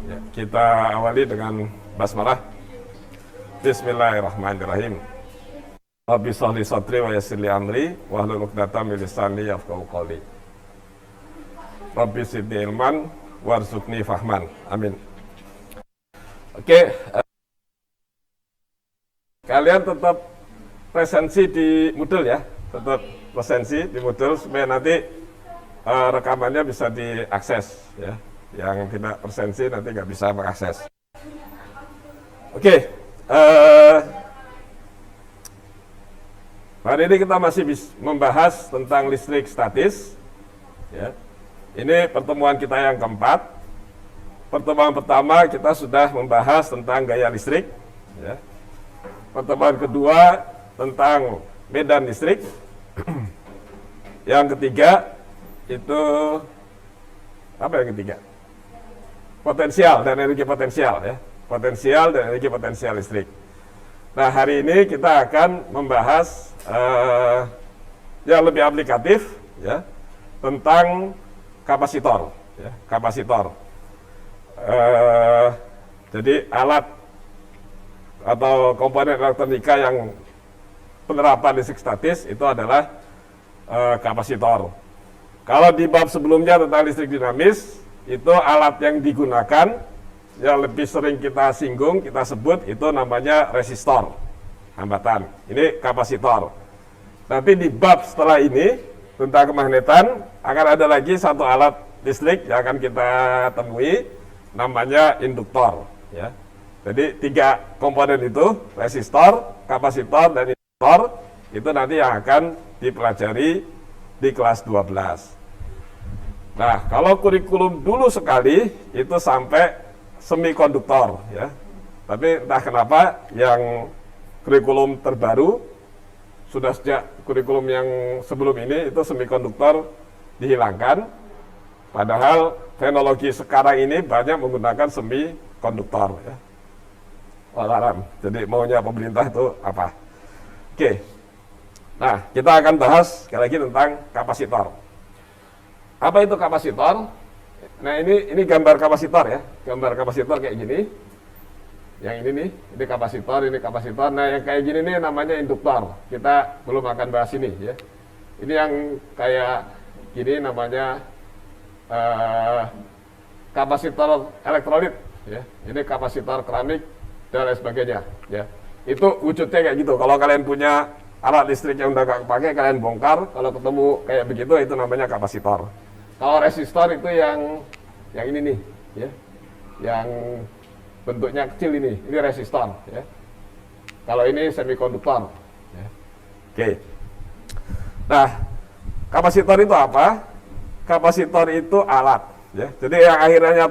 Ya, kita awali dengan basmalah. Bismillahirrahmanirrahim. Rabbi sholli sadri wa yassir li amri wahlul 'uqdatam min lisani yafqahu qawli. Rabbi zidni ilman warzuqni fahman. Amin. Oke, kalian tetap presensi di Moodle ya. Tetap presensi di Moodle supaya nanti rekamannya bisa diakses ya. Yang tidak presensi nanti nggak bisa mengakses. Oke, hari ini kita masih membahas tentang listrik statis. Ya. Ini pertemuan kita yang keempat. Pertemuan pertama kita sudah membahas tentang gaya listrik. Ya. Pertemuan kedua tentang medan listrik. Yang ketiga itu apa yang ketiga? Potensial dan energi potensial ya. Potensial dan energi potensial listrik. Nah, hari ini kita akan membahas yang lebih aplikatif ya tentang kapasitor ya, kapasitor. Jadi alat atau komponen elektronika yang penerapan listrik statis itu adalah kapasitor. Kalau di bab sebelumnya tentang listrik dinamis, itu alat yang digunakan yang lebih sering kita singgung, kita sebut itu namanya resistor, hambatan. Ini kapasitor. Nanti di bab setelah ini tentang kemagnetan akan ada lagi satu alat listrik yang akan kita temui, namanya induktor. Ya. Jadi tiga komponen itu, resistor, kapasitor, dan induktor, itu nanti yang akan dipelajari di kelas 12. Nah, kalau kurikulum dulu sekali itu sampai semikonduktor ya. Tapi entah kenapa yang kurikulum terbaru sudah sejak kurikulum yang sebelum ini itu semikonduktor dihilangkan. Padahal teknologi sekarang ini banyak menggunakan semikonduktor ya. Wallahualam. Jadi maunya pemerintah itu apa? Oke. Nah, kita akan bahas sekali lagi tentang kapasitor. Apa itu kapasitor? Nah, ini gambar kapasitor ya. Gambar kapasitor kayak gini. Yang ini nih, ini kapasitor, ini kapasitor. Nah, yang kayak gini nih namanya induktor. Kita belum akan bahas ini ya. Ini yang kayak gini namanya kapasitor elektrolit ya. Ini kapasitor keramik dan lain sebagainya ya. Itu wujudnya kayak gitu. Kalau kalian punya alat listrik yang udah gak kepake, kalian bongkar. Kalau ketemu kayak begitu, itu namanya kapasitor. Kalau resistor itu yang ini nih, ya, yang bentuknya kecil ini resistor. Ya. Kalau ini semikonduktor. Ya. Oke. Nah, kapasitor itu apa? Kapasitor itu alat. Ya. Jadi yang akhirnya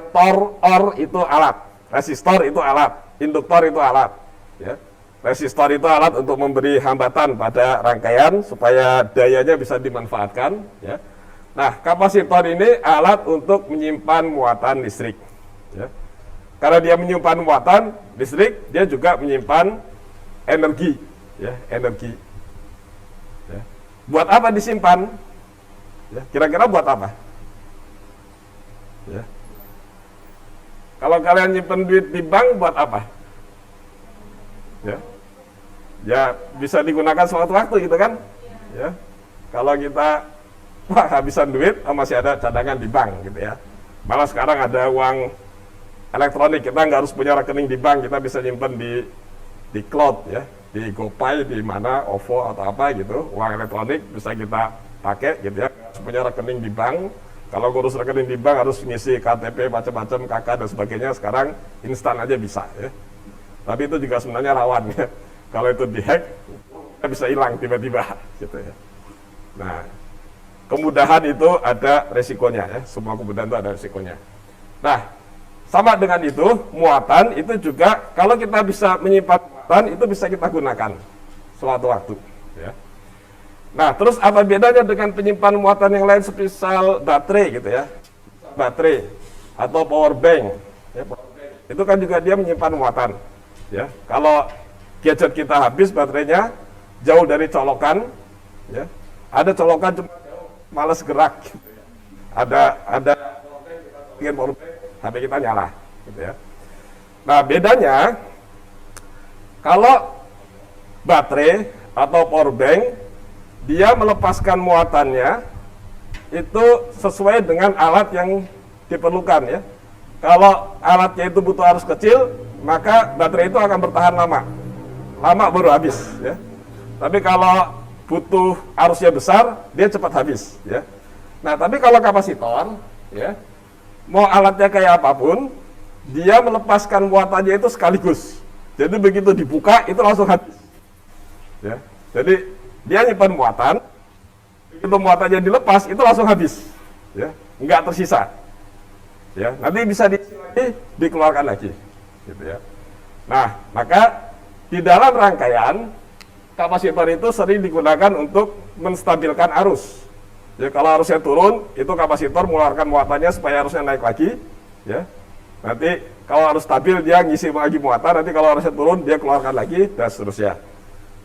or itu alat, resistor itu alat, induktor itu alat. Ya. Resistor itu alat untuk memberi hambatan pada rangkaian supaya dayanya bisa dimanfaatkan. Ya. Nah, kapasitor ini alat untuk menyimpan muatan listrik. Ya. Karena dia menyimpan muatan listrik, dia juga menyimpan energi. Ya, energi. Ya. Buat apa disimpan? Ya, kira-kira buat apa? Ya. Kalau kalian nyimpan duit di bank, buat apa? Ya. Ya, bisa digunakan sewaktu-waktu gitu kan? Ya. Kalau kita habisan duit, masih ada cadangan di bank gitu ya. Malah sekarang ada uang elektronik, kita nggak harus punya rekening di bank, kita bisa nyimpan di cloud ya, di GoPay, di mana, OVO atau apa gitu, uang elektronik bisa kita pakai gitu ya. Harus punya rekening di bank. Kalau ngurus rekening di bank harus ngisi KTP macam-macam, KK dan sebagainya, sekarang instan aja bisa ya. Tapi itu juga sebenarnya rawan ya. Kalau itu dihack, bisa hilang tiba-tiba gitu ya. Nah, kemudahan itu ada resikonya ya, semua kemudahan itu ada resikonya. Nah, sama dengan itu, muatan itu juga kalau kita bisa menyimpan muatan itu bisa kita gunakan suatu waktu. Ya. Nah, terus apa bedanya dengan penyimpan muatan yang lain semisal baterai gitu ya, baterai atau power bank? Ya, itu kan juga dia menyimpan muatan. Ya, kalau gadget kita habis baterainya jauh dari colokan, ya, ada colokan cuma males gerak, ada bikin powerbank, HP kita nyala, gitu ya. Nah, bedanya kalau baterai atau power bank dia melepaskan muatannya itu sesuai dengan alat yang diperlukan ya. Kalau alatnya itu butuh arus kecil, maka baterai itu akan bertahan lama. Lama baru habis ya. Tapi kalau butuh arusnya besar, dia cepat habis ya. Nah, tapi kalau kapasitor ya, mau alatnya kayak apapun, dia melepaskan muatannya itu sekaligus. Jadi begitu dibuka itu langsung habis. Ya. Jadi dia nyimpan muatan, begitu muatannya dilepas itu langsung habis. Ya, nggak tersisa. Ya, nanti bisa dikeluarkan lagi. Gitu ya. Nah, maka di dalam rangkaian kapasitor itu sering digunakan untuk menstabilkan arus. Ya, kalau arusnya turun, itu kapasitor mengeluarkan muatannya supaya arusnya naik lagi. Ya. Nanti kalau arus stabil dia ngisi lagi muatan, nanti kalau arusnya turun dia keluarkan lagi dan seterusnya.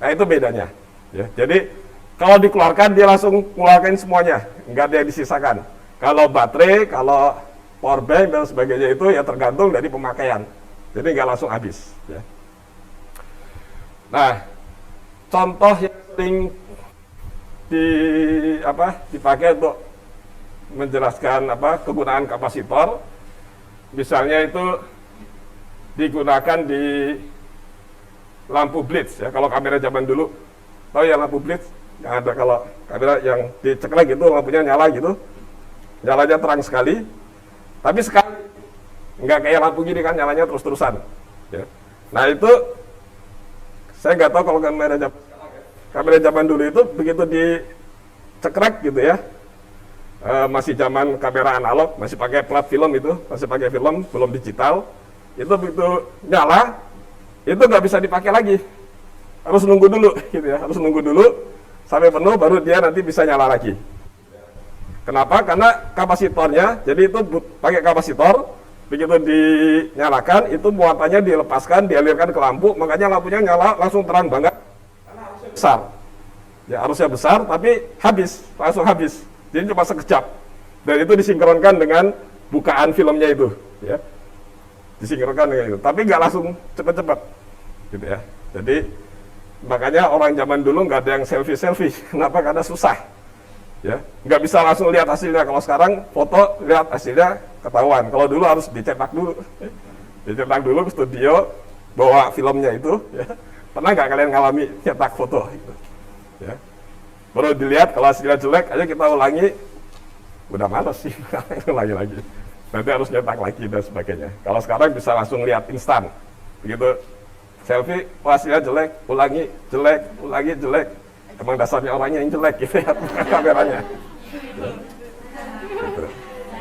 Nah, itu bedanya. Ya. Jadi kalau dikeluarkan dia langsung keluarkan semuanya, nggak ada yang disisakan. Kalau baterai, kalau power bank dan sebagainya itu ya tergantung dari pemakaian. Jadi nggak langsung habis. Ya. Nah, contoh yang sering dipakai untuk menjelaskan kegunaan kapasitor, misalnya itu digunakan di lampu blitz ya. Kalau kamera zaman dulu, tahu ya lampu blitz yang ada, kalau kamera yang diceklek itu lampunya nyala gitu, nyalanya terang sekali, tapi sekali nggak kayak lampu gini kan nyalanya terus-terusan ya. Nah, itu saya nggak tahu kalau kamera zaman dulu itu begitu dicekrek gitu ya, masih zaman kamera analog, masih pakai plat film itu, masih pakai film, belum digital, itu begitu nyala, itu nggak bisa dipakai lagi, harus nunggu dulu gitu ya, harus nunggu dulu sampai penuh baru dia nanti bisa nyala lagi. Kenapa? Karena kapasitornya, jadi itu pakai kapasitor, begitu dinyalakan itu muatannya dilepaskan, dialirkan ke lampu, makanya lampunya nyala langsung terang banget. Karena arusnya besar, ya arusnya besar tapi habis, langsung habis. Jadi cuma sekejap. Dan itu disinkronkan dengan bukaan filmnya itu, ya. Disinkronkan dengan itu, tapi nggak langsung cepet-cepet, gitu ya. Jadi makanya orang zaman dulu nggak ada yang selfie. Kenapa? Karena susah, ya. Nggak bisa langsung lihat hasilnya. Kalau sekarang foto lihat hasilnya ketahuan. Kalau dulu harus dicetak dulu, dicetak dulu ke studio, bawa filmnya itu. Ya. Pernah nggak kalian ngalami cetak foto? Gitu. Ya. Baru dilihat, kalau hasilnya jelek, ayo kita ulangi. Udah males sih, ulangi lagi. Nanti harus nyetak lagi dan sebagainya. Kalau sekarang bisa langsung lihat instan. Begitu selfie, hasilnya jelek, ulangi, jelek. Emang dasarnya orangnya yang jelek gitu ya, bukan kameranya. Gitu.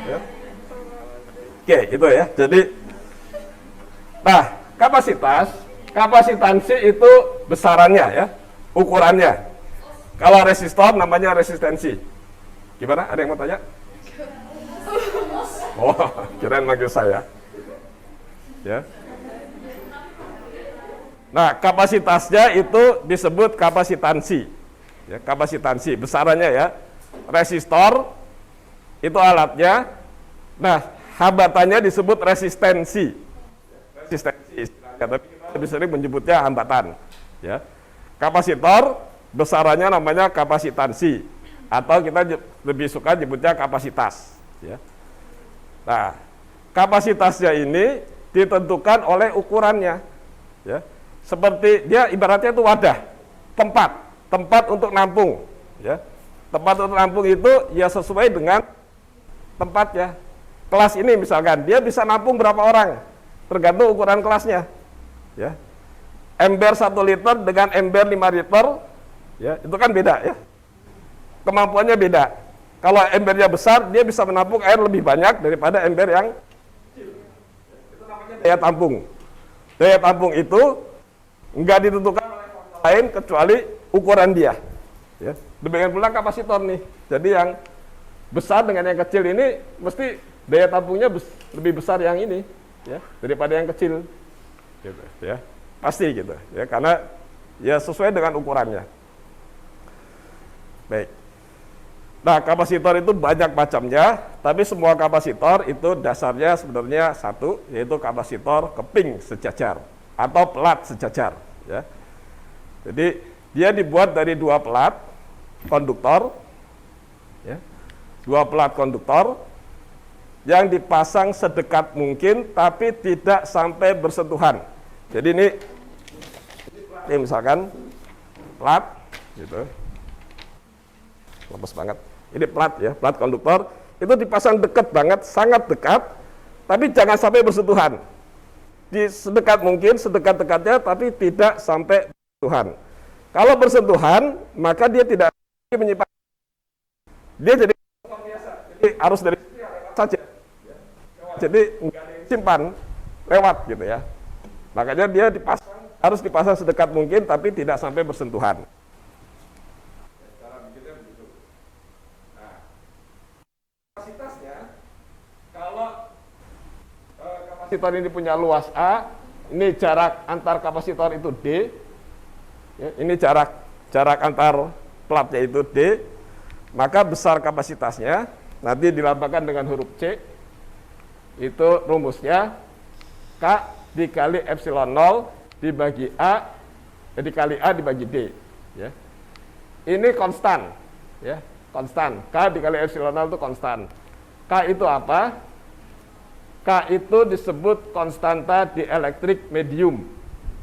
Ya. Oke, itu ya. Jadi, nah, kapasitansi itu besarannya ya, ukurannya. Kalau resistor namanya resistensi. Gimana? Ada yang mau tanya? Oh, kirain manggil saya. Ya. Nah, kapasitasnya itu disebut kapasitansi. Ya, kapasitansi, besarannya ya. Resistor itu alatnya. Nah, hambatannya disebut resistensi. Resistensi istilahnya, tapi kita lebih sering menyebutnya hambatan. Ya. Kapasitor besarannya namanya kapasitansi, atau kita lebih suka nyebutnya kapasitas. Ya. Nah, kapasitasnya ini ditentukan oleh ukurannya. Ya. Seperti dia ibaratnya itu wadah, tempat untuk nampung. Ya. Tempat untuk nampung itu ya sesuai dengan tempatnya. Kelas ini misalkan, dia bisa nampung berapa orang, tergantung ukuran kelasnya. Ya. Ember 1 liter dengan ember 5 liter, ya, itu kan beda ya. Kemampuannya beda. Kalau embernya besar, dia bisa menampung air lebih banyak daripada ember yang kecil. Itu namanya daya tampung. Daya tampung itu enggak ditentukan oleh faktor lain kecuali ukuran dia. Ya. Demikian pula kapasitor nih. Jadi yang besar dengan yang kecil ini mesti daya tampungnya lebih besar yang ini, ya, daripada yang kecil. Gitu, ya. Pasti gitu, ya, karena ya sesuai dengan ukurannya. Baik. Nah, kapasitor itu banyak macamnya, tapi semua kapasitor itu dasarnya sebenarnya satu, yaitu kapasitor keping sejajar atau pelat sejajar. Ya. Jadi dia dibuat dari dua pelat konduktor, ya, dua pelat konduktor yang dipasang sedekat mungkin, tapi tidak sampai bersentuhan. Jadi ini misalkan plat, gitu. Lepas banget. Ini plat ya, plat konduktor itu dipasang dekat banget, sangat dekat, tapi jangan sampai bersentuhan. Di sedekat mungkin, sedekat-dekatnya, tapi tidak sampai bersentuhan. Kalau bersentuhan, maka dia tidak menyimpan. Dia jadi harus dari saja. Jadi nggak simpan lewat gitu ya. Makanya dia harus dipasang sedekat mungkin, tapi tidak sampai bersentuhan. Kapasitasnya, kalau kapasitor ini punya luas A, ini jarak antar kapasitor itu D, ya, ini jarak antar platnya itu D, maka besar kapasitasnya, nanti dilambangkan dengan huruf C, itu rumusnya K dikali epsilon 0 dibagi A, dikali A dibagi D. Ya. Ini konstan, ya. Konstan, K dikali epsilon 0 itu konstan. K itu apa? K itu disebut konstanta dielektrik medium.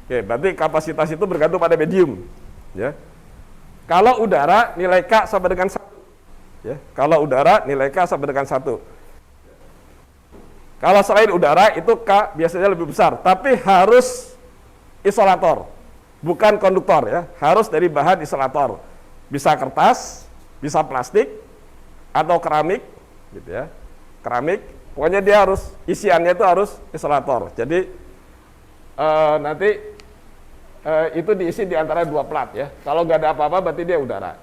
Oke, berarti kapasitas itu bergantung pada medium. Ya. Kalau udara, nilai K sama dengan 1. Ya. Kalau udara, nilai K sama dengan 1. Kalau selain udara, itu K biasanya lebih besar. Tapi harus isolator, bukan konduktor. Ya. Harus dari bahan isolator. Bisa kertas, bisa plastik atau keramik, gitu ya. Keramik, pokoknya dia harus isiannya itu harus isolator. Jadi nanti itu diisi di antara dua plat ya. Kalau nggak ada apa-apa berarti dia udara.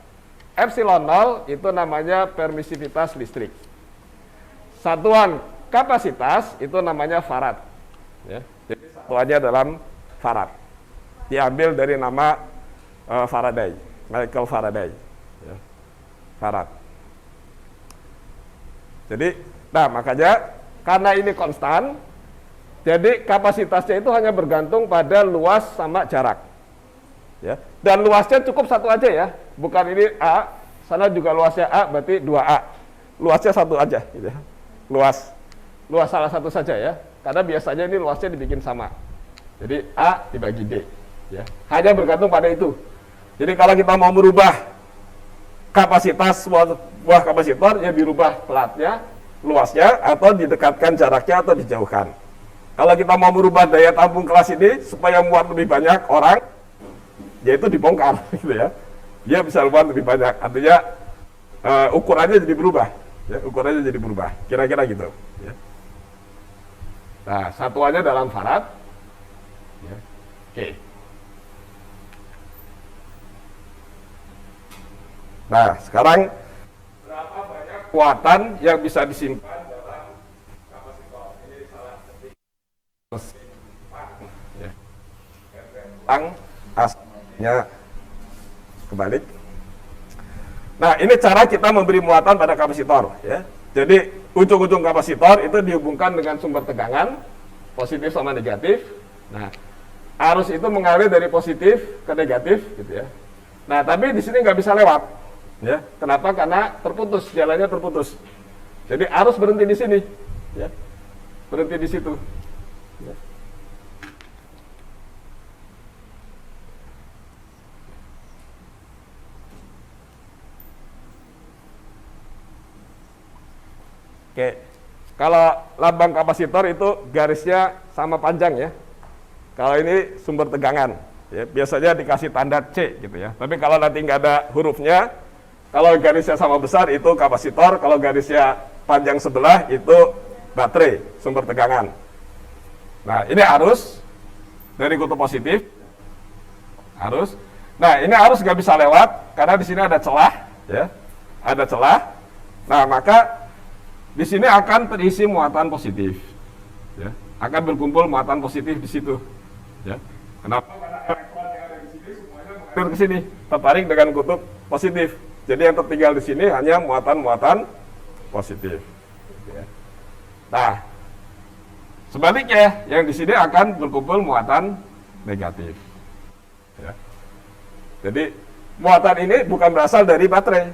Epsilon 0 itu namanya permisivitas listrik. Satuan kapasitas itu namanya farad. Ya. Jadi satuannya dalam farad. Diambil dari nama Faraday, Michael Faraday. Ya. Farad. Jadi, nah makanya karena ini konstan, jadi kapasitasnya itu hanya bergantung pada luas sama jarak. Ya. Dan luasnya cukup satu aja ya, bukan ini A, sana juga luasnya A, berarti 2A. Luasnya satu aja, gitu ya. Luas salah satu saja ya, karena biasanya ini luasnya dibikin sama. Jadi A dibagi D. Ya. Hanya bergantung pada itu. Jadi kalau kita mau merubah kapasitas sebuah kapasitor, ya dirubah pelatnya, luasnya, atau didekatkan jaraknya, atau dijauhkan. Kalau kita mau merubah daya tampung kelas ini supaya muat lebih banyak orang, yaitu dibongkar, gitu ya. Dia bisa muat lebih banyak. Artinya ukurannya jadi berubah, ya, ukurannya jadi berubah. Kira-kira gitu. Ya. Nah, satuannya dalam farad. Ya. Oke. Nah, sekarang berapa banyak kekuatan yang bisa disimpan dalam kapasitor? Ini salah ketik. Ya. Aslinya kebalik. Nah, ini cara kita memberi muatan pada kapasitor. Ya. Jadi, ujung-ujung kapasitor itu dihubungkan dengan sumber tegangan, positif sama negatif. Nah, arus itu mengalir dari positif ke negatif, gitu ya. Nah, tapi di sini nggak bisa lewat. Ya, kenapa? Karena terputus, jalannya terputus. Jadi arus berhenti di sini, ya, berhenti di situ. Ya. Oke, kalau lambang kapasitor itu garisnya sama panjang ya. Kalau ini sumber tegangan, ya, biasanya dikasih tanda C gitu ya. Tapi kalau nanti nggak ada hurufnya, kalau garisnya sama besar itu kapasitor, kalau garisnya panjang sebelah itu baterai, sumber tegangan. Nah, ini arus dari kutub positif, arus. Nah, ini arus nggak bisa lewat karena di sini ada celah, ya, ada celah. Nah, maka di sini akan terisi muatan positif, ya, akan berkumpul muatan positif di situ, ya. Kenapa? Karena elektron yang ada di sini semuanya mengalir ke sini, tertarik dengan kutub positif. Jadi yang tertinggal di sini hanya muatan-muatan positif. Ya. Nah, sebaliknya yang di sini akan berkumpul muatan negatif. Ya. Jadi muatan ini bukan berasal dari baterai,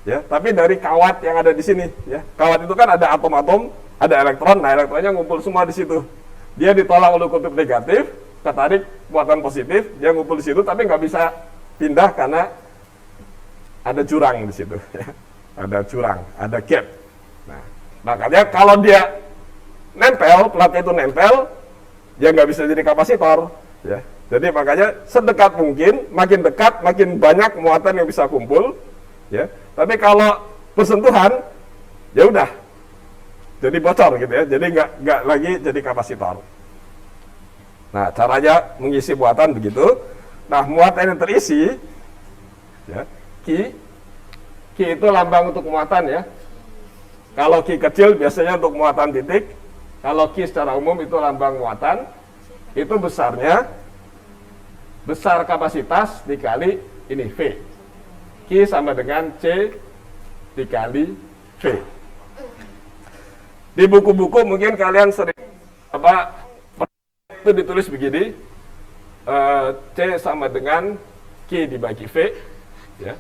ya, tapi dari kawat yang ada di sini. Ya. Kawat itu kan ada atom-atom, ada elektron. Nah, elektronnya ngumpul semua di situ. Dia ditolak oleh kutub negatif, ketarik muatan positif, dia ngumpul di situ, tapi nggak bisa pindah karena ada jurang di situ. Ya. Ada jurang, ada gap. Nah, makanya kalau dia nempel, platnya itu nempel, dia nggak bisa jadi kapasitor. Ya. Jadi makanya sedekat mungkin, makin dekat, makin banyak muatan yang bisa kumpul. Ya. Tapi kalau bersentuhan, ya udah, jadi bocor gitu ya. Jadi nggak lagi jadi kapasitor. Nah, caranya mengisi muatan begitu. Nah, muatan yang terisi, ya, Q itu lambang untuk muatan ya. Kalau Q kecil biasanya untuk muatan titik. Kalau Q secara umum itu lambang muatan. Itu besar kapasitas dikali ini V. Q sama dengan C dikali V. Di buku-buku mungkin kalian sering itu ditulis begini, C sama dengan Q dibagi V, ya.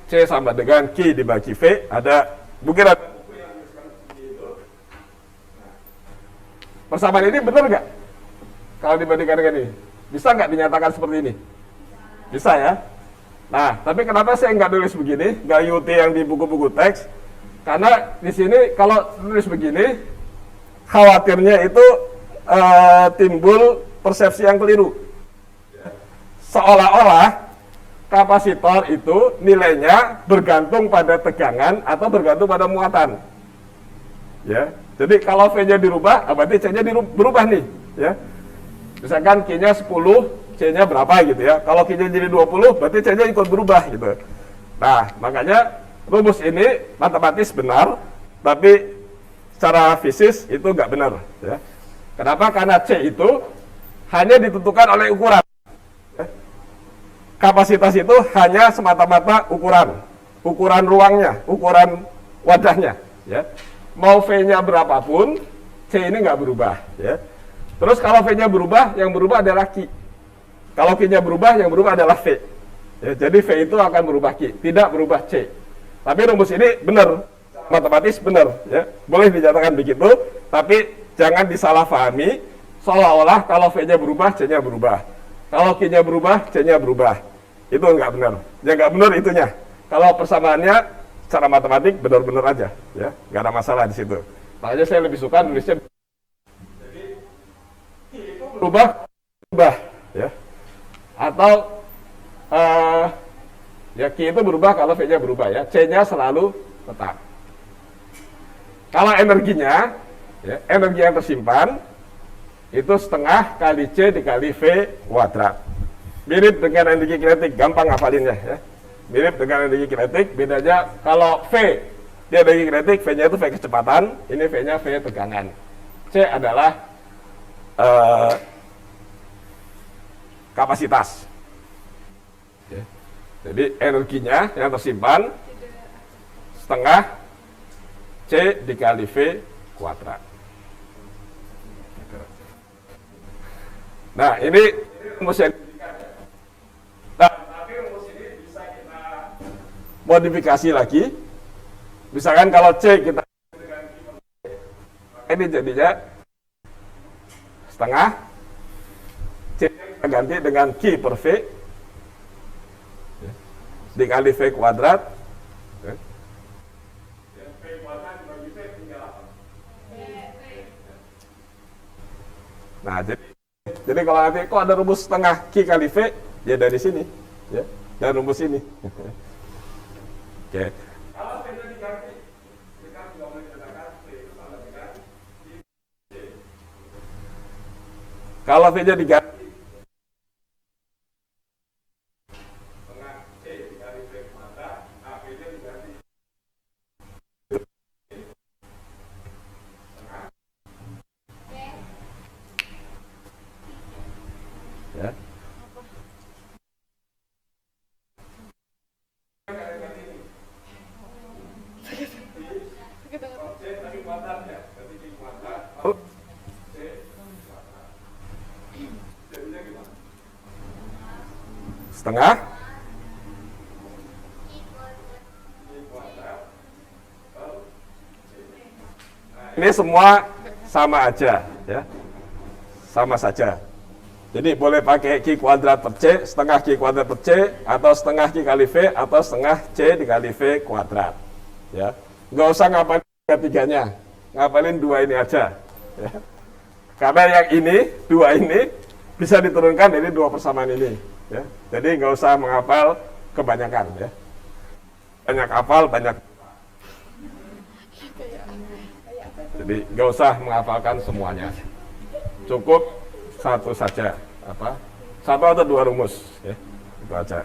C sama dengan Q dibagi V, ada mungkin ada buku yang tuliskan seperti itu. Persamaan ini benar nggak? Kalau dibandingkan dengan ini, bisa nggak dinyatakan seperti ini? Bisa ya. Nah, tapi kenapa saya nggak tulis begini, nggak UT yang di buku-buku teks? Karena di sini kalau tulis begini, khawatirnya itu timbul persepsi yang keliru. Seolah-olah kapasitor itu nilainya bergantung pada tegangan atau bergantung pada muatan. Ya, jadi kalau V-nya dirubah, berarti C-nya berubah nih. Ya, misalkan Q-nya 10, C-nya berapa gitu ya. Kalau Q-nya jadi 20, berarti C-nya ikut berubah gitu. Nah, makanya rumus ini matematis benar, tapi secara fisis itu nggak benar. Ya. Kenapa? Karena C itu hanya ditentukan oleh ukuran. Kapasitas itu hanya semata-mata ukuran ruangnya, ukuran wadahnya. Ya. Mau V-nya berapapun, C ini nggak berubah. Ya. Terus kalau V-nya berubah, yang berubah adalah Q. Kalau Q-nya berubah, yang berubah adalah V. Ya, jadi V itu akan berubah Q, tidak berubah C. Tapi rumus ini benar, matematis benar. Ya. Boleh dinyatakan begitu, tapi jangan disalahpahami, seolah-olah kalau V-nya berubah, C-nya berubah. Kalau Q-nya berubah, C-nya berubah. Itu nggak benar. Ya nggak benar itunya. Kalau persamaannya secara matematik benar-benar aja, ya nggak ada masalah di situ. Makanya saya lebih suka nulisnya. Jadi itu berubah, ya. Atau ya Q itu berubah kalau V-nya berubah ya. C-nya selalu tetap. Kalau energinya, ya, energi yang tersimpan itu setengah kali C dikali V kuadrat. Mirip dengan energi kinetik, gampang ngapalinnya ya. Mirip dengan energi kinetik, bedanya kalau V dia energi kinetik, V-nya itu V kecepatan, ini V-nya V tegangan. C adalah kapasitas. Ya. Jadi energinya yang tersimpan setengah C dikali V kuadrat. Nah, ini rumus yang tapi rumus ini bisa kita modifikasi lagi. Misalkan kalau C kita ini jadinya setengah, C kita ganti dengan Q per V dikali V kuadrat. V kuadrat dibagi V tinggal apa? Nah, jadi kalau nanti kok ada rumus setengah Q kali V, ya dari sini, ya, dan rumus ini. Oke. Kalau V-nya diganti, kita juga boleh katakan V itu sama dengan C. Kalau V-nya diganti, setengah C dikali V kuadrat, V-nya diganti. Ya. Oh. Setengah ini semua sama aja ya, sama saja. Jadi boleh pakai Q kuadrat per C, setengah Q kuadrat per C, atau setengah Q kali V, atau setengah C dikali V kuadrat. Ya, nggak usah ngapalin ketiganya, ngapalin dua ini aja. Ya. Karena yang ini, dua ini bisa diturunkan dari dua persamaan ini. Ya. Jadi nggak usah menghafal kebanyakan. Ya. Banyak hafal, banyak. Jadi nggak usah menghafalkan semuanya. Cukup satu saja, apa? Satu atau dua rumus, ya. Itu aja.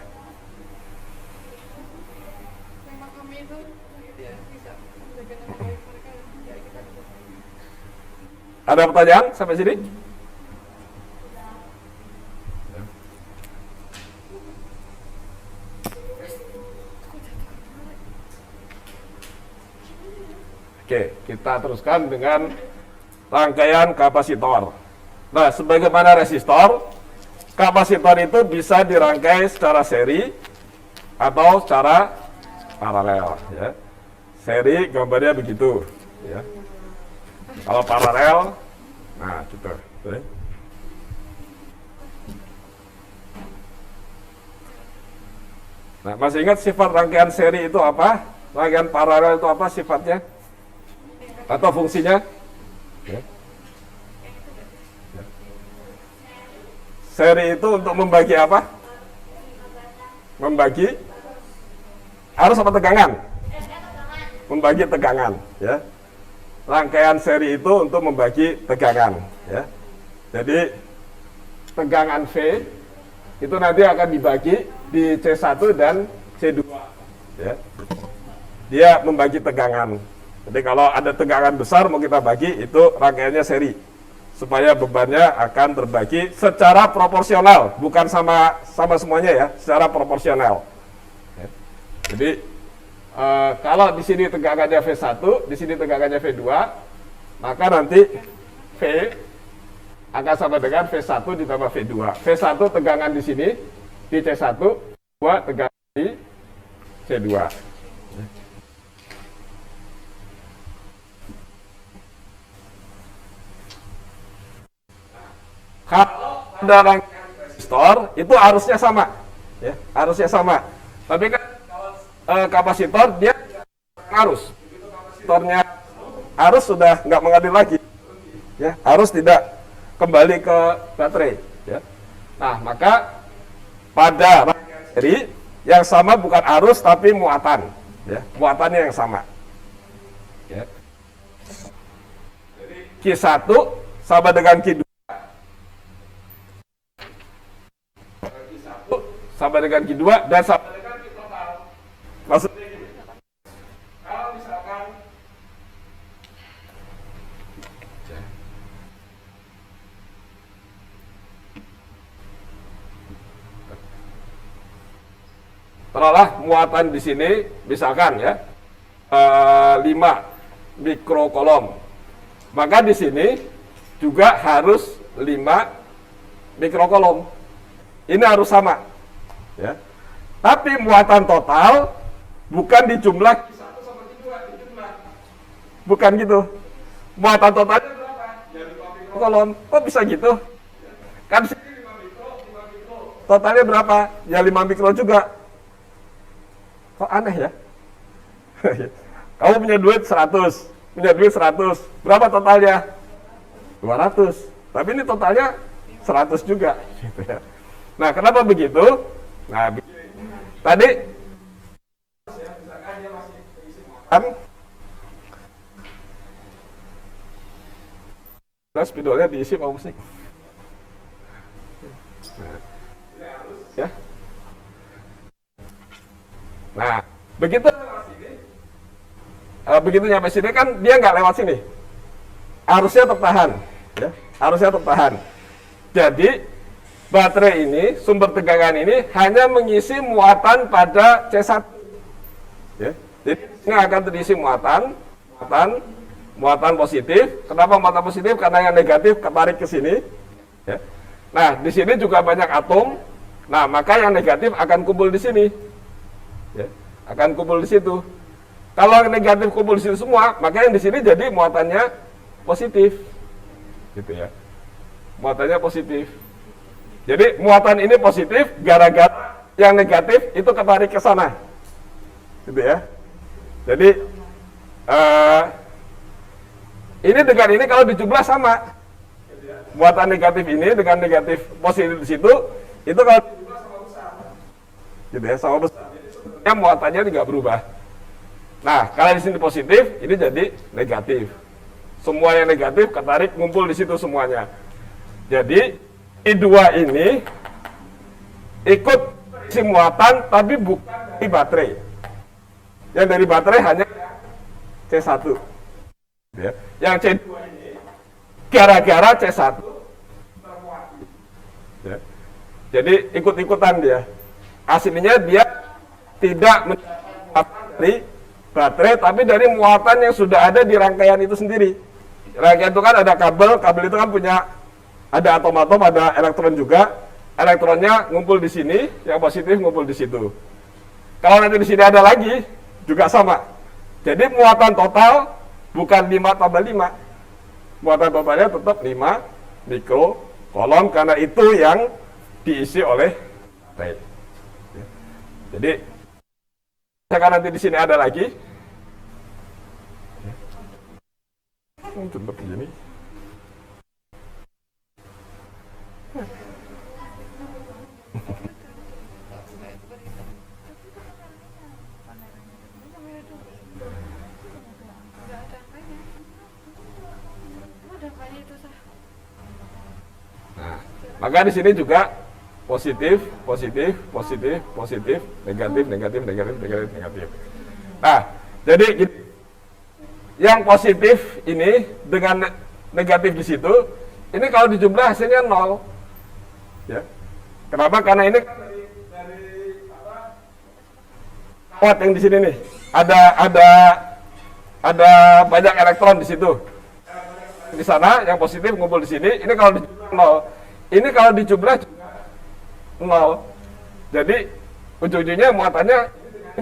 Ada pertanyaan sampai sini? Oke, kita teruskan dengan rangkaian kapasitor. Nah, sebagaimana resistor, kapasitor itu bisa dirangkai secara seri atau secara paralel. Ya. Seri gambarnya begitu. Ya. Kalau paralel, nah gitu. Nah, masih ingat sifat rangkaian seri itu apa? Rangkaian paralel itu apa sifatnya? Atau fungsinya? Ya. Seri itu untuk membagi apa? Membagi arus apa tegangan? Membagi tegangan, ya. Rangkaian seri itu untuk membagi tegangan, ya. Jadi tegangan V itu nanti akan dibagi di C1 dan C2, ya. Dia membagi tegangan. Jadi kalau ada tegangan besar mau kita bagi, itu rangkaiannya seri. Supaya bebannya akan terbagi secara proporsional, bukan sama semuanya ya, secara proporsional. Ya. Jadi kalau di sini tegangannya V1, di sini tegangannya V2, maka nanti V akan sama dengan V1 ditambah V2. V1 tegangan di sini di C1, V2 tegangan di C2. Kalau ada rangkaian resistor itu arusnya sama, ya, arusnya sama. Tapi kan kapasitor dia arus, kapasitornya arus sudah nggak mengalir lagi, ya, arus tidak kembali ke baterai. Ya. Nah, maka pada rangkaian seri yang sama bukan arus tapi muatan, ya, muatannya yang sama. Ya. Q1 sama dengan Q2. Sama dengan Q2 dan sama dengan Q total. Maksudnya gini, kalau misalkan taruhlah muatan di sini misalkan ya 5 mikrokolom, maka di sini juga harus 5 mikrokolom. Ini harus sama. Ya. Tapi muatan total bukan dijumlah Q1 sama Q2, dijumlah. Bukan gitu. Muatan totalnya berapa? Ya 5 mikrokolom. Kok bisa gitu? Kan sini 5 mikro. Totalnya berapa? Ya 5 mikro juga. Kok aneh ya? Kamu punya duit 100. Punya duit 100. Berapa totalnya? 200. Tapi ini totalnya 100 juga. Gitu ya. Nah, kenapa begitu? Nah, tadi spidolnya diisi sama musik. Ya. Nah, begitu nyampe sini kan dia nggak lewat sini. Arusnya tertahan, ya. Arusnya tertahan. Jadi baterai ini, sumber tegangan ini hanya mengisi muatan pada C1. Ya. Jadi ini akan terisi muatan muatan positif. Kenapa muatan positif? Karena yang negatif ketarik ke sini. Ya. Nah, di sini juga banyak atom. Nah, maka yang negatif akan kumpul di sini. Ya, akan kumpul di situ. Kalau yang negatif kumpul di situ semua, maka yang di sini jadi muatannya positif. Gitu ya. Muatannya positif. Jadi muatan ini positif gara-gara yang negatif itu ketarik ke sana. Gitu ya. Jadi ini dengan ini kalau dijumlah sama. Muatan negatif ini dengan negatif positif di situ, itu kalau dijumlah sama besar. Gitu ya, sama besar. Jadi muatannya tidak berubah. Nah, kalau di sini positif, ini jadi negatif. Semua yang negatif ketarik ngumpul di situ semuanya. Jadi I2 ini ikut isi muatan tapi bukan dari baterai. Yang dari baterai hanya C1. Ya. Yang C2 ini gara-gara C1 termuat. Ya. Jadi ikut-ikutan dia. Aslinya dia tidak mendapatkan dari baterai tapi dari muatan yang sudah ada di rangkaian itu sendiri. Rangkaian itu kan ada kabel itu kan punya ada atom-atom, ada elektron juga. Elektronnya ngumpul di sini, yang positif ngumpul di situ. Kalau nanti di sini ada lagi, juga sama. Jadi muatan total bukan 5 tambah 5. Muatan totalnya tetap 5 mikrokolom karena itu yang diisi oleh baterai. Jadi sekarang nanti di sini ada lagi. Tempat begini. Nah, maka di sini juga positif, positif, positif, positif, negatif, negatif, negatif, negatif, negatif. Nah, jadi yang positif ini dengan negatif di situ, ini kalau dijumlah hasilnya 0. Ya. Kenapa? Karena ini kan dari kuat yang di sini nih. Ada banyak elektron di situ. Di sana yang positif ngumpul di sini. Ini kalau dijumlah 0. Ini kalau dijumlah 0. Jadi ujung-ujungnya muatannya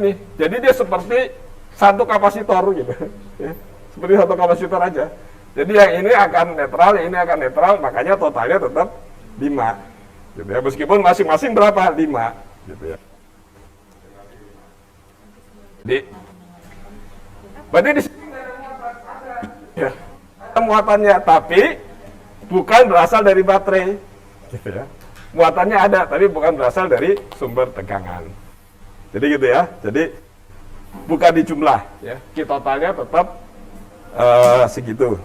ini. Jadi dia seperti satu kapasitor gitu. Ya. Seperti satu kapasitor aja. Jadi yang ini akan netral, yang ini akan netral, makanya totalnya tetap 5. Gitu ya. Meskipun masing-masing berapa? 5 gitu ya. Jadi berarti di sini ya, ada muatannya, tapi bukan berasal dari baterai gitu ya. Muatannya ada, tapi bukan berasal dari sumber tegangan. Jadi gitu ya. Jadi bukan di jumlah ya. Ki totalnya tetap segitu.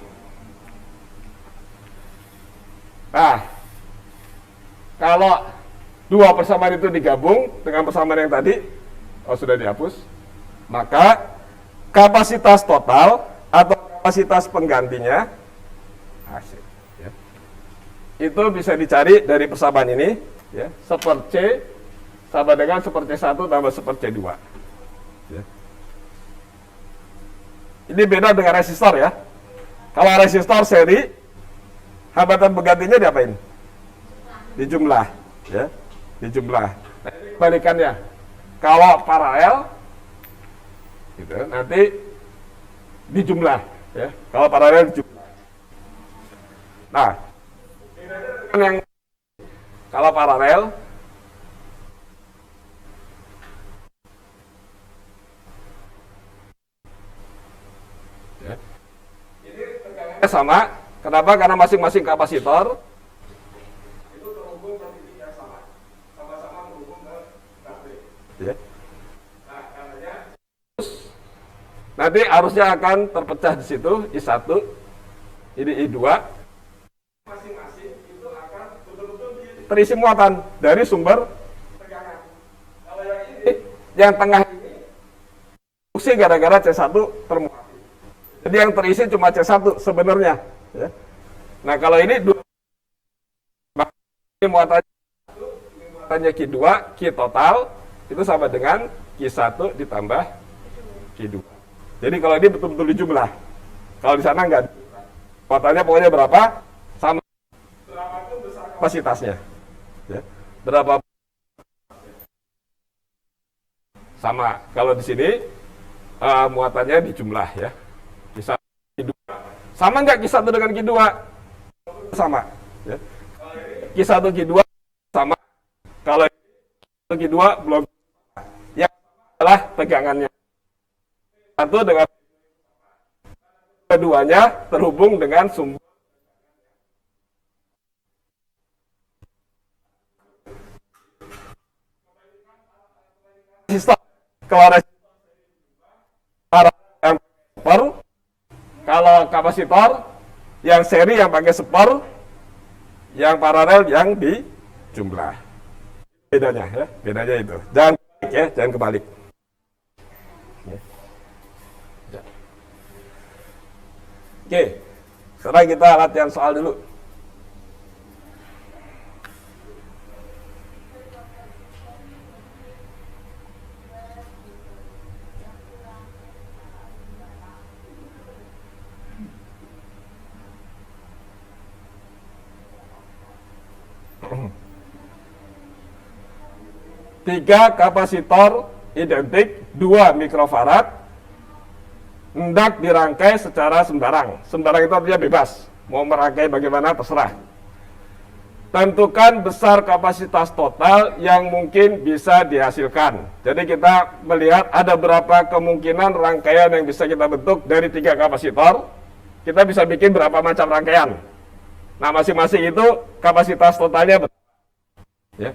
Nah, kalau dua persamaan itu digabung dengan persamaan yang tadi, sudah dihapus, maka kapasitas total atau kapasitas penggantinya asik, ya. Itu bisa dicari dari persamaan ini, ya, seper C sama dengan seper C1 tambah seper C2. Ya. Ini beda dengan resistor ya. Kalau resistor seri, hambatan penggantinya diapain? Dijumlah, ya, dijumlah. Nah, ini kebalikannya. Kalau paralel, gitu, nanti dijumlah, ya. Kalau paralel dijumlah. Nah, yang kalau paralel, ya, ini tegangannya sama. Kenapa? Karena masing-masing kapasitor ya. Nah, karenanya nanti arusnya akan terpecah di situ, I1, ini I2. Masing-masing itu akan betul-betul terisi muatan dari sumber tegangan. Kalau yang ini, yang tengah ini, fungsi gara-gara C1 termuat. Jadi yang terisi cuma C1 sebenarnya. Ya. Nah kalau ini muatannya Q2, Q total, itu sama dengan Q1 ditambah Q2. Jadi kalau ini betul-betul dijumlah. Kalau di sana enggak. Muatannya pokoknya berapa? Sama. Berapapun besar kapasitasnya. Ya. Berapa sama. Kalau di sini muatannya di jumlah ya. Kisah Q2. Sama nggak Q1 dengan Q2? Sama. Ya. Q1 Q2 sama. Kalau Q2 belum. Yang adalah pegangannya. Satu dengan keduanya terhubung dengan sumber. Resistor. Kalau resistor yang super, kalau kapasitor yang seri yang pakai super, yang paralel yang di jumlah. Bedanya ya, bedanya itu. Jangan kebalik ya, jangan kebalik. Oke, sekarang kita latihan soal dulu. Tiga kapasitor identik 2 mikrofarad hendak dirangkai secara sembarang. Sembarang itu artinya bebas. Mau merangkai bagaimana terserah. Tentukan besar kapasitas total yang mungkin bisa dihasilkan. Jadi kita melihat ada berapa kemungkinan rangkaian yang bisa kita bentuk dari 3 kapasitor. Kita bisa bikin berapa macam rangkaian. Nah, masing-masing itu kapasitas totalnya berapa? Ya.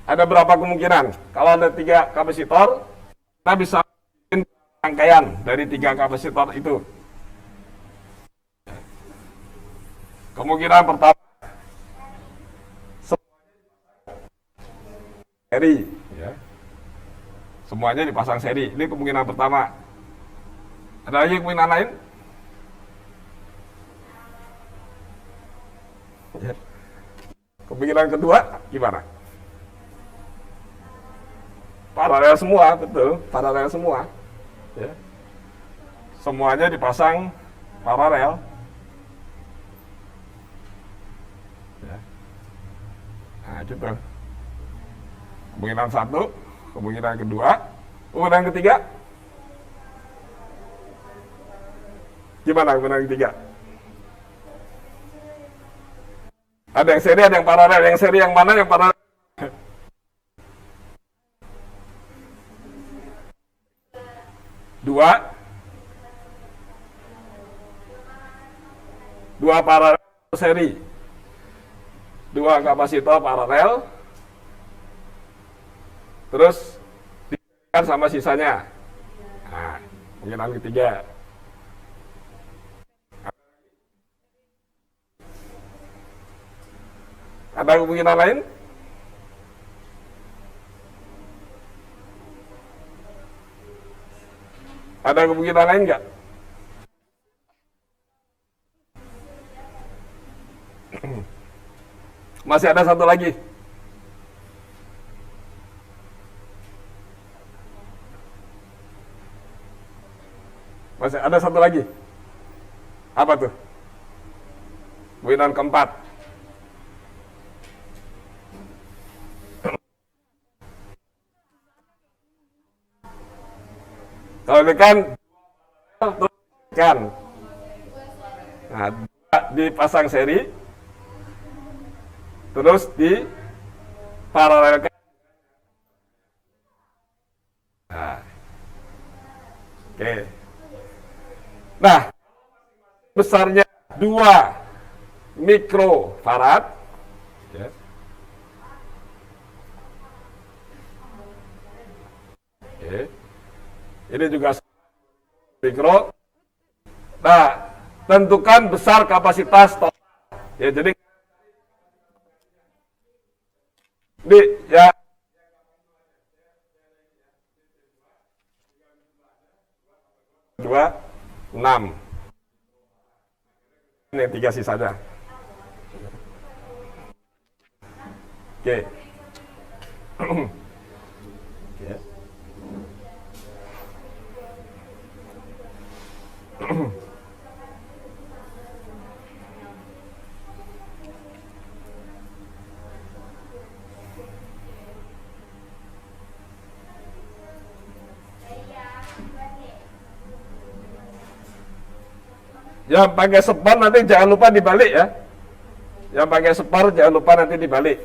Ada berapa kemungkinan? Kalau ada 3 kapasitor, kita bisa bikin rangkaian dari 3 kapasitor itu. Kemungkinan pertama, seri, ya. Semuanya dipasang seri. Ini kemungkinan pertama. Ada lagi kemungkinan lain? Ya. Kemungkinan kedua gimana? Paralel semua, betul, paralel semua. Ya. Semuanya dipasang paralel. Ya. Nah, gitu. Kemungkinan satu, kemungkinan kedua, kemungkinan ketiga. Gimana kemungkinan ketiga? Ada yang seri, ada yang paralel. Yang seri yang mana yang paralel? Dua paralel seri, 2 kapasitor paralel, terus diserikan sama sisanya. Nah, kemungkinan ketiga. Ada kemungkinan lain? Ada kemungkinan lain nggak? Masih ada satu lagi. Masih ada satu lagi. Apa tuh? Kemungkinan keempat. Kalau ini kan nah, dipasang seri, terus di paralelkan. Nah, oke. Nah, besarnya 2 mikrofarad, ya. Oke. Ini juga mikro. Nah, tentukan besar kapasitas total. Ya, jadi ini ya 6. Ini 3 sisanya. Oke. Oke. Yang pakai spar nanti jangan lupa dibalik ya. Yang pakai spar jangan lupa nanti dibalik.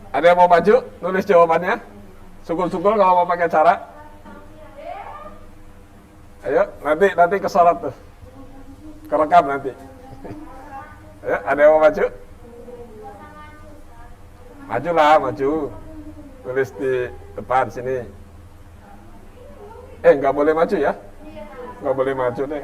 Ada yang mau maju nulis jawabannya? Sukul-sukul kalau mau pakai cara. Ayo, nanti kesorot tuh. Kerekam nanti. Ayo, ada yang mau maju? Majulah, maju. Tulis di depan sini. Nggak boleh maju ya? Nggak boleh maju deh.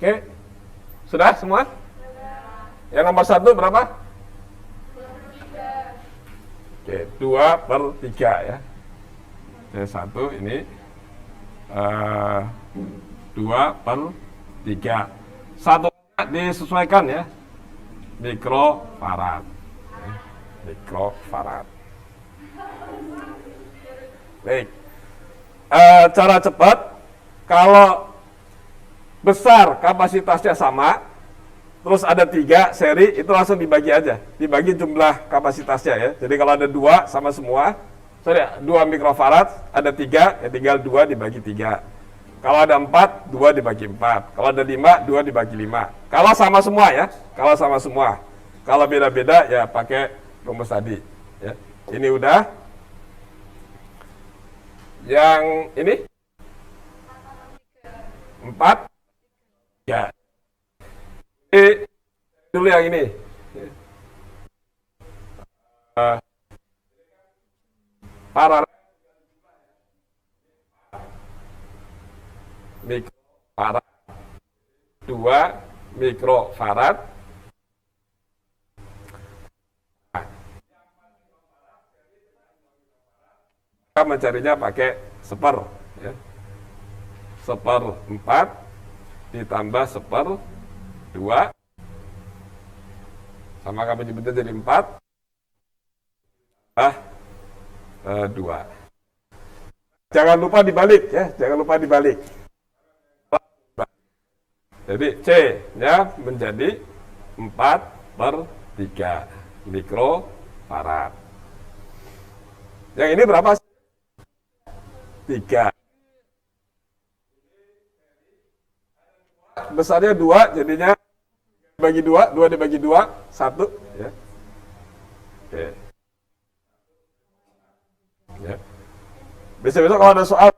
Oke, sudah semua? Yang nomor 1 berapa? Oke, 2/3 ya. Yang 1 ini 2/3. 1 disesuaikan ya, mikrofarad. Mikrofarad. Baik. Cara cepat, kalau besar kapasitasnya sama, terus ada 3 seri, itu langsung dibagi aja, dibagi jumlah kapasitasnya ya. Jadi kalau ada 2 sama semua, 2 mikrofarad, ada 3, ya tinggal 2 dibagi 3. Kalau ada 4, 2 dibagi 4. Kalau ada 5, 2 dibagi 5. Kalau sama semua ya, kalau sama semua. Kalau beda-beda ya pakai rumus tadi. Ya. Ini udah. Yang ini 4, 3. Ini dulu yang ini. Paralel mikrofarad, 2 mikrofarad. Kita mencarinya pakai seper, ya. Seper 4 ditambah seper 2, sama kami nyebutnya jadi 4 2. Jangan lupa dibalik, ya, jangan lupa dibalik. Jadi C-nya menjadi 4/3 mikrofarad. Yang ini berapa? 3. Besarnya 2, jadinya dibagi 2, 2 dibagi 2, 1, ya. Oke. Ya. Besok-besok kalau ada soal,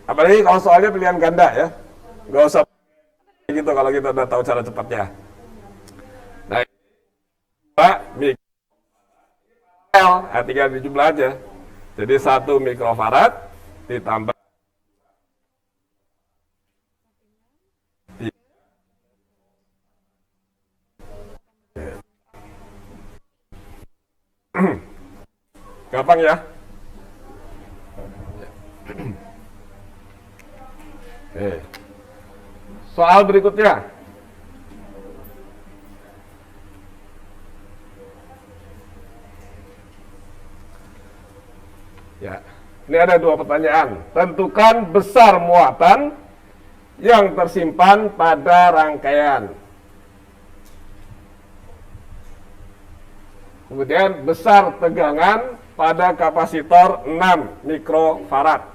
apalagi kalau soalnya pilihan ganda, ya, nggak usah gitu kalau kita udah tahu cara cepatnya. Nah, Pak, tinggal dijumlah aja. Jadi 1 mikrofarad ditambah gampang, ya. Soal berikutnya. Ya, ini ada 2 pertanyaan. Tentukan besar muatan yang tersimpan pada rangkaian. Kemudian besar tegangan pada kapasitor 6 mikrofarad.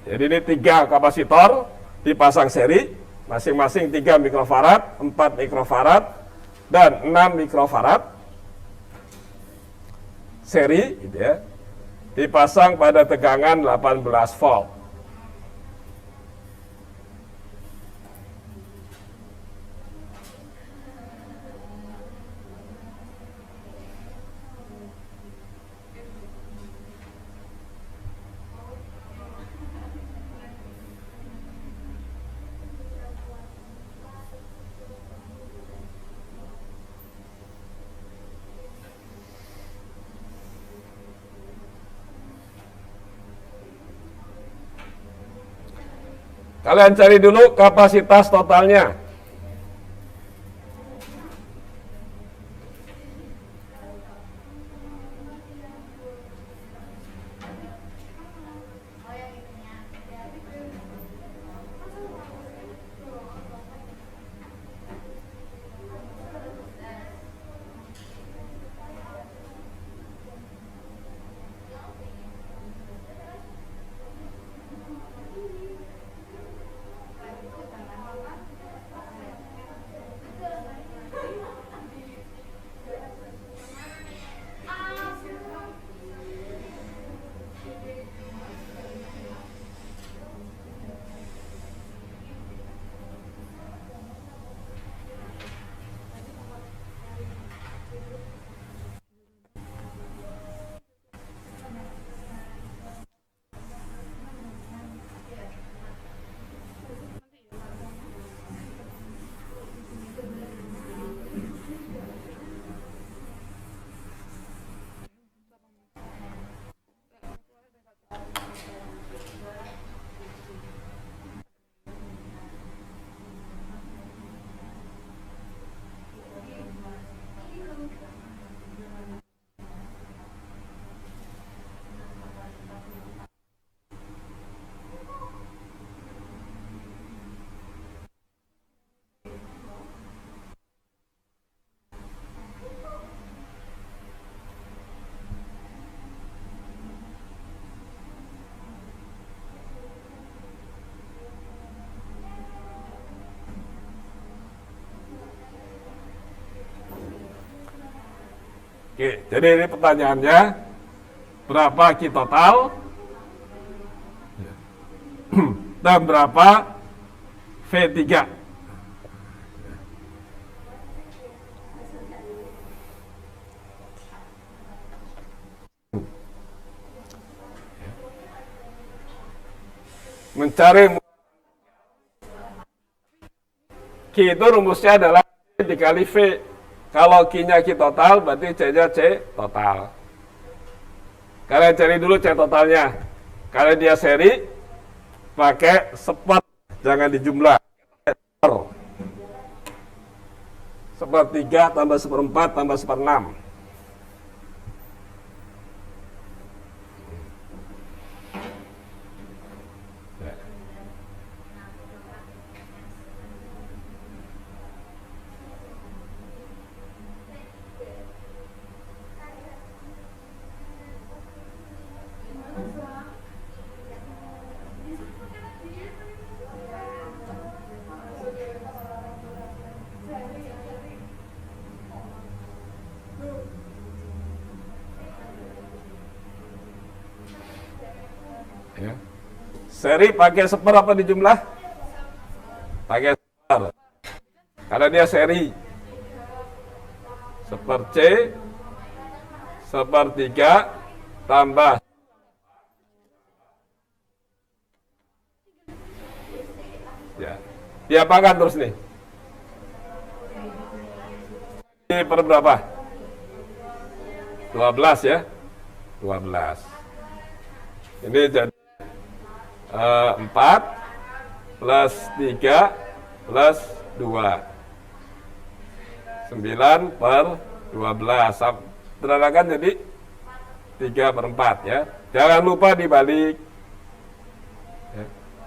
Jadi ini 3 kapasitor dipasang seri, masing-masing 3 mikrofarad, 4 mikrofarad, dan 6 mikrofarad. Seri, gitu ya, dipasang pada tegangan 18 volt. Kalian cari dulu kapasitas totalnya. Oke, jadi ini pertanyaannya, berapa Q total dan berapa V3? Mencari Q itu rumusnya adalah C dikali V. Kalau Q-nya Q total, berarti C-nya C total. Kalian cari dulu C totalnya. Kalau dia seri, pakai seper, jangan dijumlah. Sepertiga tambah seperempat tambah seperenam. Ya. Seri pakai seper apa di jumlah? Pakai seper. Karena dia seri. Seper C, sepertiga, tambah. Ya. Diapakan terus nih? Ini per berapa? 12 ya? 12. Ini jadi 4 plus 3 plus 2. 9 per 12. Sederhanakan jadi 3 per 4 ya. Jangan lupa dibalik.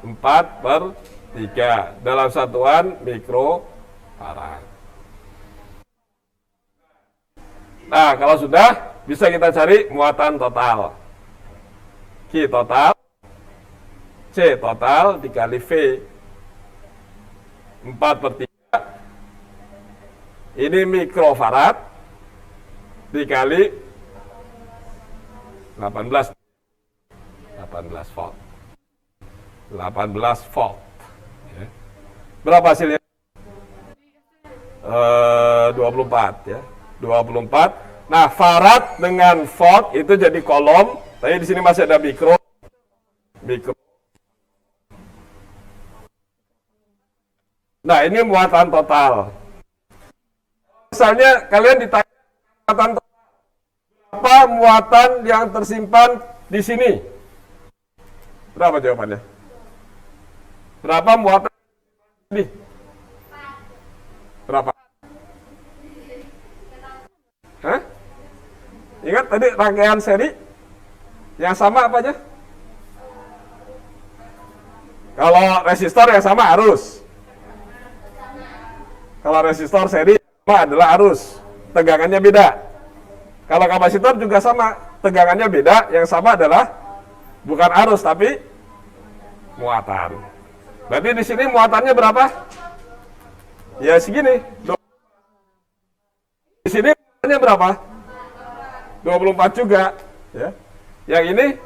4 per 3 dalam satuan mikrofarad. Nah, kalau sudah bisa kita cari muatan total. Q total, C total dikali V. 4 per 3. Ini mikrofarad dikali 18 volt. 18 volt. Ya. Berapa hasilnya? 24 ya. 24. Nah, farad dengan volt itu jadi kolom. Tapi di sini masih ada mikro. Nah, ini muatan total. Misalnya kalian ditanya muatan total, apa muatan yang tersimpan di sini? Berapa jawabannya? Berapa muatan ini? Berapa? Hah? Ingat tadi rangkaian seri? Yang sama apa aja? Kalau resistor yang sama arus. Kalau resistor seri sama adalah arus. Tegangannya beda. Kalau kapasitor juga sama. Tegangannya beda. Yang sama adalah bukan arus tapi muatan. Berarti di sini muatannya berapa? Ya segini. Di sini muatannya berapa? 24 juga. Ya. Yang ini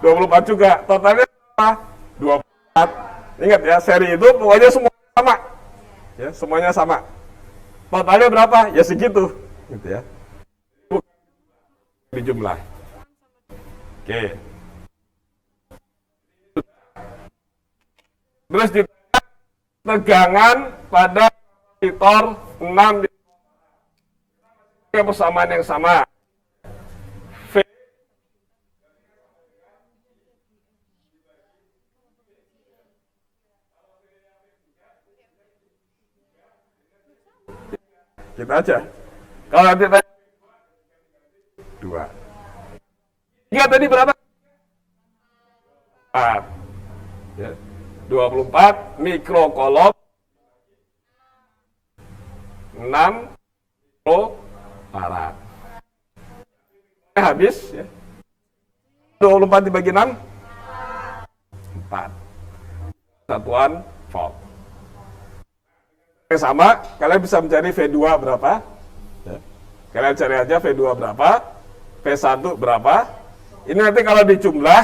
24 juga. Totalnya berapa? 24. Ingat ya, seri itu pokoknya semua sama. Ya, semuanya sama. Totalnya berapa? Ya segitu. Gitu ya. Di jumlah. Oke. Terus di tegangan pada kapasitor 6 persamaan yang sama. Kita aja. Kalau nanti 2. 3 tadi berapa? 4. Ya. 24 mikrokolom 6 mikrofarad. Habis ya. 24 dibagi 6 4. Satuan volt. Yang sama, kalian bisa mencari V2 berapa? Ya. Kalian cari aja V2 berapa, V1 berapa. Ini nanti kalau dijumlah,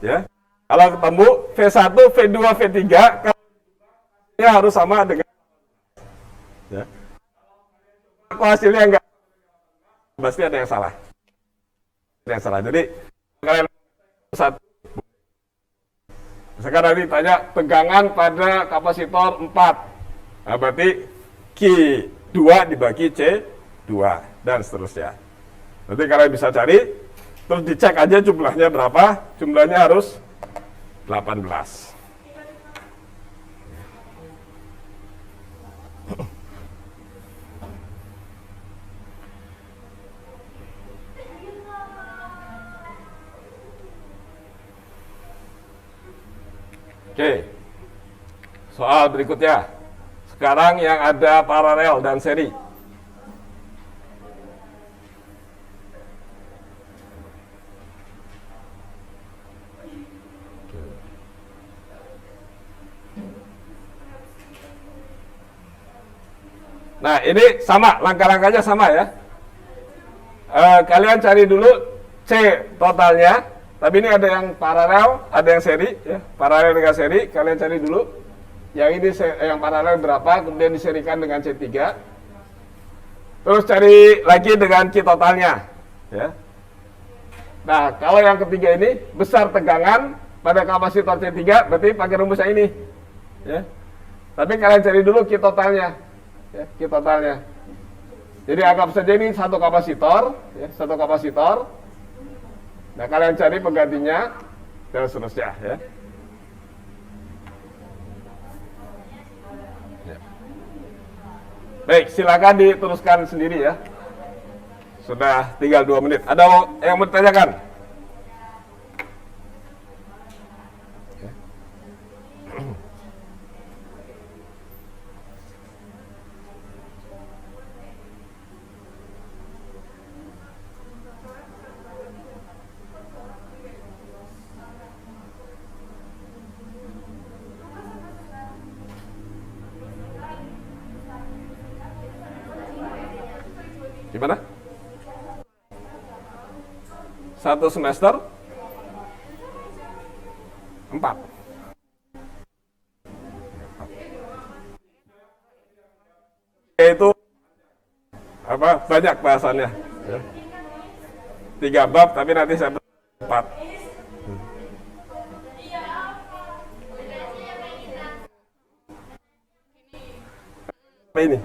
ya, kalau ketemu V1, V2, V3, ya harus sama dengan, ya. Kalau hasilnya enggak, pasti ada yang salah. Ada yang salah. Jadi kalian satu. Sekarang ditanya tegangan pada kapasitor 4. Nah, berarti Q2 dibagi C2 dan seterusnya. Nanti kalian bisa cari, terus dicek aja jumlahnya berapa. Jumlahnya harus 18. Oke, soal berikutnya. Sekarang yang ada paralel dan seri. Nah, ini sama, langkah-langkahnya sama ya. Kalian cari dulu C totalnya. Tapi ini ada yang paralel, ada yang seri, ya. Paralel dengan seri, kalian cari dulu. Yang ini yang paralel berapa, kemudian diserikan dengan C3. Terus cari lagi dengan Q totalnya, ya. Nah, kalau yang ketiga ini besar tegangan pada kapasitor C3, berarti pakai rumus yang ini, ya. Tapi kalian cari dulu Q totalnya, ya, Q totalnya. Jadi anggap saja ini satu kapasitor, ya, satu kapasitor. Nah, kalian cari penggantinya dan seterusnya, ya. Baik, silakan diteruskan sendiri ya. Sudah tinggal 2 menit. Ada yang mau ditanyakan? Gimana? 1 semester 4. Itu apa? Banyak bahasannya. Ya. 3 bab, tapi nanti saya 4. Sampai ini.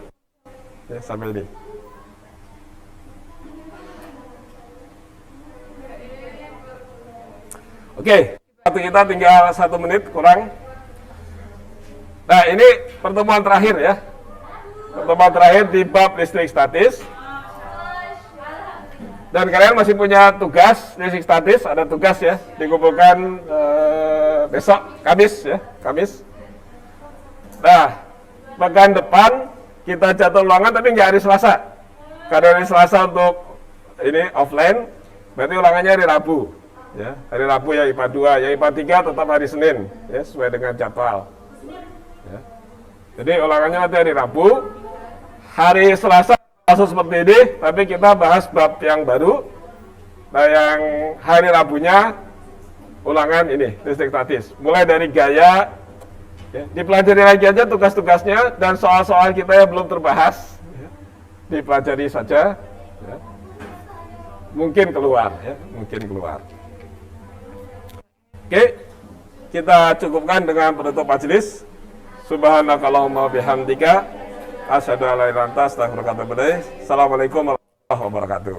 Ya, sampai ini. Oke, waktu kita tinggal 1 menit kurang. Nah, ini pertemuan terakhir ya. Pertemuan terakhir di bab listrik statis. Dan kalian masih punya tugas listrik statis, ada tugas ya, dikumpulkan besok, Kamis ya, Kamis. Nah, pekan depan kita jadwal ulangan tapi nggak hari Selasa. Karena hari Selasa untuk ini offline, berarti ulangannya hari Rabu. Ya, hari Rabu ya IPA 2, ya IPA 3 tetap hari Senin, ya, sesuai dengan jadwal. Ya. Jadi ulangannya nanti hari Rabu, hari Selasa langsung seperti ini, tapi kita bahas bab yang baru. Nah, yang hari Rabunya ulangan ini, listrik statis. Mulai dari gaya, ya, dipelajari lagi aja tugas-tugasnya dan soal-soal kita yang belum terbahas, ya, dipelajari saja. Ya. Mungkin keluar, ya, mungkin keluar. Oke, kita cukupkan dengan penutup majelis. Subhanakallahumma bihamdika asyhadu an la ilaha illa anta astaghfiruka wa atubu ilaik. Assalamualaikum warahmatullahi wabarakatuh.